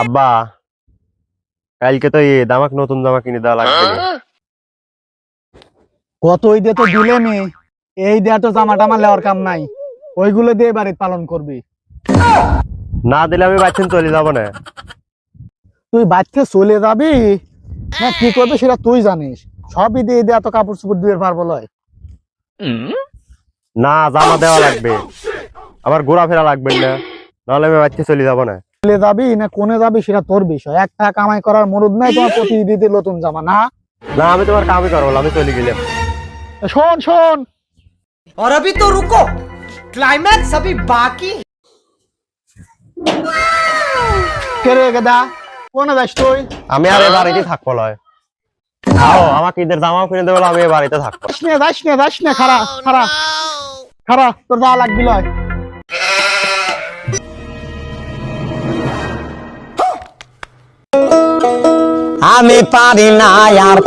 আব্বা কালকে তো ঈদ, আমাকে নতুন জামা কিনে দেওয়া লাগবে না? কত ঈদে তো দিলেনি, এই দিয়ে তো জামা টামা লেওয়ার কাম নাই, ওইগুলো দিয়ে বাড়িতে পালন করবি। না দিলে আমি বাচ্চা চলে যাবো না। তুই বাচ্চা চলে যাবি না কি করবে সেটা তুই জানিস। সব ঈদে ঈদে এত কাপড় চোপড় দিয়ে পারবো লয়। না, জামা দেওয়া লাগবে, আমার ঘোরাফেরা লাগবে না, নাহলে আমি বাচ্চা চলে যাবো না। চলে যাবি না কোনে যাবি সেটা তোর বিষয়। একটা কামাই করার মুরুদ নাই তোমার প্রতি ঈদে নতুন জামা না। না, আমি তোমার কামই করবো না, আমি চলে গেলাম। শোন শোন, और अभी तो रुको, क्लाइमैक्स अभी बाकी। কে রে গেদা, কোনে যাস তুই? আমি আর এ বাড়িতে থাকবো লয়। আও, আমাকে ঈদের জামাও কিনে দেবো, আমি এ বাড়িতে থাকবো। যাস নে, খারা খারা খারা, তোর যাওয়া লাগবি লয়। আমি পারি না আর